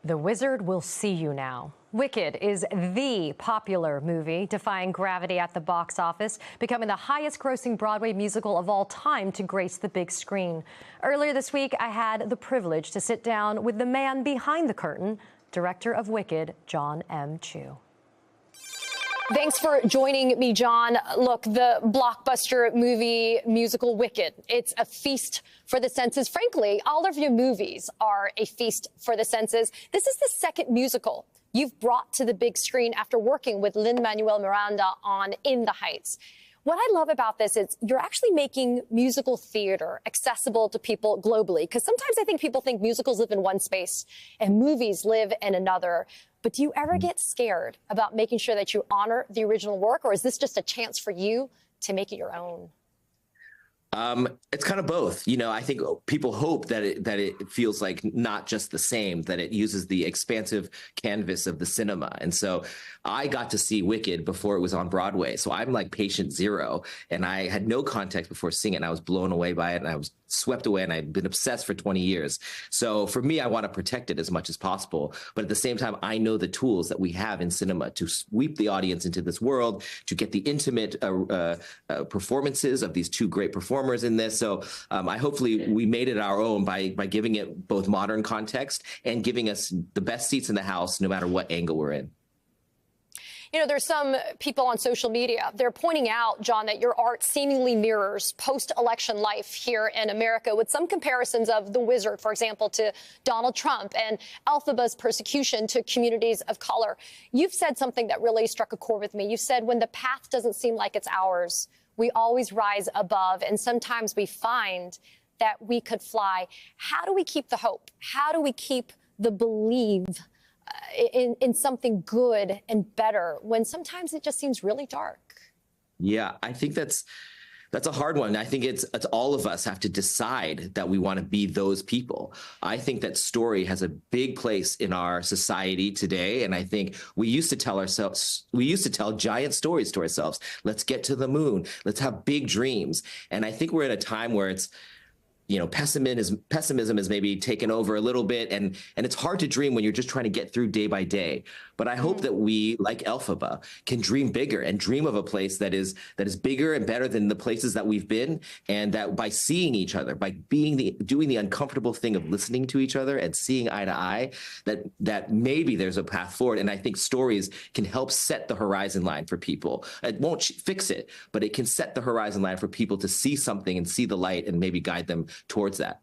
The Wizard Will See You Now. Wicked is the popular movie, defying gravity at the box office, becoming the highest-grossing Broadway musical of all time to grace the big screen. Earlier this week, I had the privilege to sit down with the man behind the curtain, director of Wicked, John M. Chu. Thanks for joining me, John. Look, the blockbuster movie musical Wicked, it's a feast for the senses. Frankly, all of your movies are a feast for the senses. This is the second musical you've brought to the big screen after working with Lin-Manuel Miranda on In the Heights. What I love about this is you're actually making musical theater accessible to people globally, because sometimes I think people think musicals live in one space and movies live in another. But do you ever get scared about making sure that you honor the original work, or is this just a chance for you to make it your own? It's kind of both. You know, I think people hope that it feels like not just the same, that it uses the expansive canvas of the cinema. And so I got to see Wicked before it was on Broadway. So I'm like patient zero, and I had no context before seeing it. And I was blown away by it, and I was swept away, and I'd been obsessed for 20 years. So for me, I want to protect it as much as possible. But at the same time, I know the tools that we have in cinema to sweep the audience into this world, to get the intimate performances of these two great performers in this. So I hopefully we made it our own by giving it both modern context and giving us the best seats in the house, no matter what angle we're in. You know, there's some people on social media, they're pointing out, John, that your art seemingly mirrors post-election life here in America, with some comparisons of The Wizard, for example, to Donald Trump, and Elphaba's persecution to communities of color. You've said something that really struck a chord with me. You said, when the path doesn't seem like it's ours, we always rise above, and sometimes we find that we could fly. How do we keep the hope? How do we keep the belief in something good and better when sometimes it just seems really dark? Yeah, I think that's a hard one. I think it's all of us have to decide that we want to be those people. I think that story has a big place in our society today. And I think we used to tell giant stories to ourselves. Let's get to the moon. Let's have big dreams. And I think we're in a time where it's, you know, pessimism is maybe taken over a little bit, and it's hard to dream when you're just trying to get through day by day. But I hope that we, like Elphaba, can dream bigger and dream of a place that is bigger and better than the places that we've been, and that by seeing each other, by doing the uncomfortable thing of listening to each other and seeing eye to eye, that maybe there's a path forward. And I think stories can help set the horizon line for people. It won't fix it, but it can set the horizon line for people to see something and see the light and maybe guide them towards that.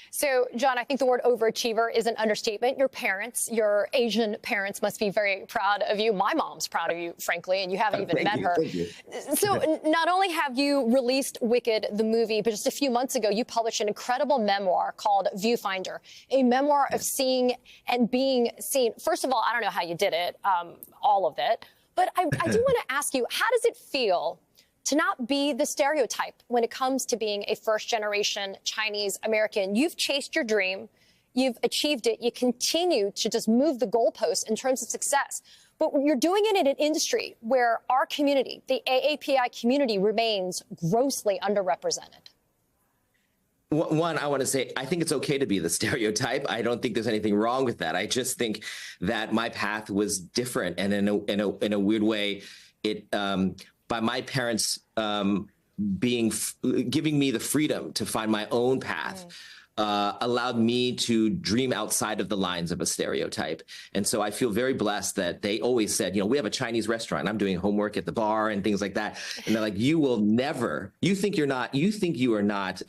So, John, I think the word overachiever is an understatement. Your parents, your Asian parents, must be very proud of you. My mom's proud of you, frankly, and you haven't even met her. Thank you. So not only have you released Wicked, the movie, but just a few months ago, you published an incredible memoir called Viewfinder, a memoir of seeing and being seen. First of all, I don't know how you did it, all of it, but I do want to ask you, how does it feel to not be the stereotype when it comes to being a first-generation Chinese American? You've chased your dream. You've achieved it. You continue to just move the goalposts in terms of success. But you're doing it in an industry where our community, the AAPI community, remains grossly underrepresented. One, I want to say, I think it's okay to be the stereotype. I don't think there's anything wrong with that. I just think that my path was different, and in a weird way, it by my parents giving me the freedom to find my own path. Allowed me to dream outside of the lines of a stereotype. And so I feel very blessed that they always said, you know, we have a Chinese restaurant. I'm doing homework at the bar and things like that. And they're like, you will never, you think you are not,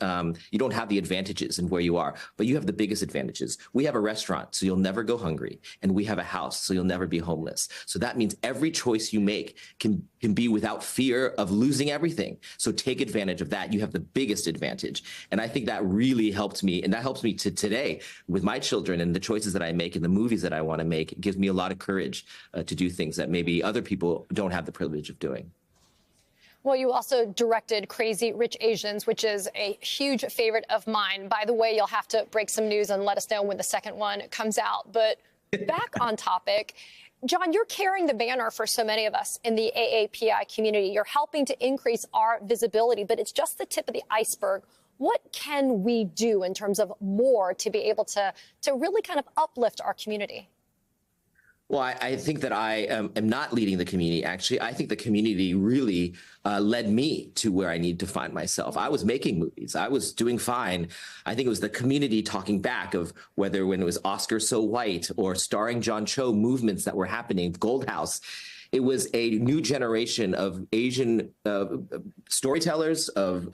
you don't have the advantages in where you are, but you have the biggest advantages. We have a restaurant, so you'll never go hungry. And we have a house, so you'll never be homeless. So that means every choice you make can be without fear of losing everything. So take advantage of that. You have the biggest advantage. And I think that really helped me. And that helps me to today with my children and the choices that I make and the movies that I want to make. It gives me a lot of courage to do things that maybe other people don't have the privilege of doing. Well, you also directed Crazy Rich Asians, which is a huge favorite of mine. By the way, you'll have to break some news and let us know when the second one comes out. But back on topic, John, you're carrying the banner for so many of us in the AAPI community. You're helping to increase our visibility, but it's just the tip of the iceberg. What can we do in terms of more to be able to really kind of uplift our community? Well, I think that I am not leading the community. Actually, I think the community really led me to where I need to find myself. I was making movies. I was doing fine. I think it was the community talking back of whether when it was Oscar So White or starring John Cho movements that were happening, Gold House. It was a new generation of Asian storytellers, of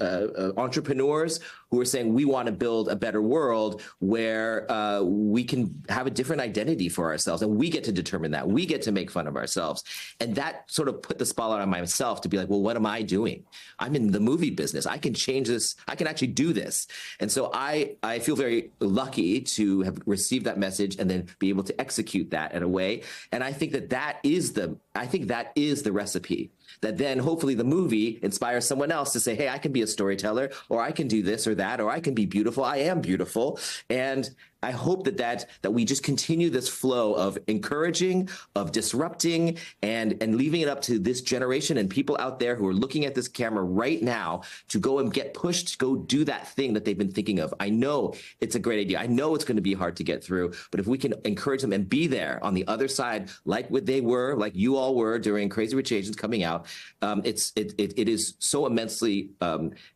entrepreneurs who are saying we want to build a better world where we can have a different identity for ourselves, and we get to determine that. We get to make fun of ourselves. And that sort of put the spotlight on myself to be like, well, what am I doing? I'm in the movie business. I can change this. I can actually do this. And so I feel very lucky to have received that message and then be able to execute that in a way. And I think that is the recipe that then hopefully the movie inspires someone else to say, hey, I can be a storyteller, or I can do this or that, or I can be beautiful. I am beautiful. And I hope that we just continue this flow of encouraging, of disrupting, and leaving it up to this generation and people out there who are looking at this camera right now to go and get pushed to go do that thing that they've been thinking of. I know it's a great idea. I know it's going to be hard to get through, but if we can encourage them and be there on the other side, like what they were, like you all were during Crazy Rich Asians coming out, it is so immensely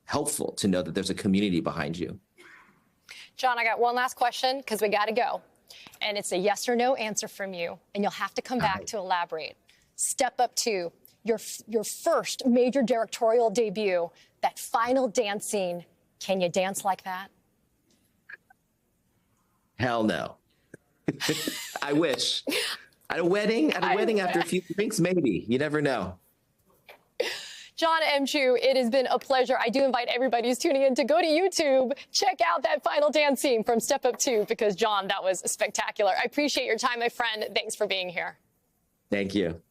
helpful to know that there's a community behind you. John, I got one last question because we got to go. And it's a yes or no answer from you. And you'll have to come back to elaborate. Step Up 2, your first major directorial debut, that final dance scene. Can you dance like that? Hell no. I wish. At a wedding after a few drinks, maybe. You never know. John M. Chu, it has been a pleasure. I do invite everybody who's tuning in to go to YouTube, check out that final dance scene from Step Up 2, because, John, that was spectacular. I appreciate your time, my friend. Thanks for being here. Thank you.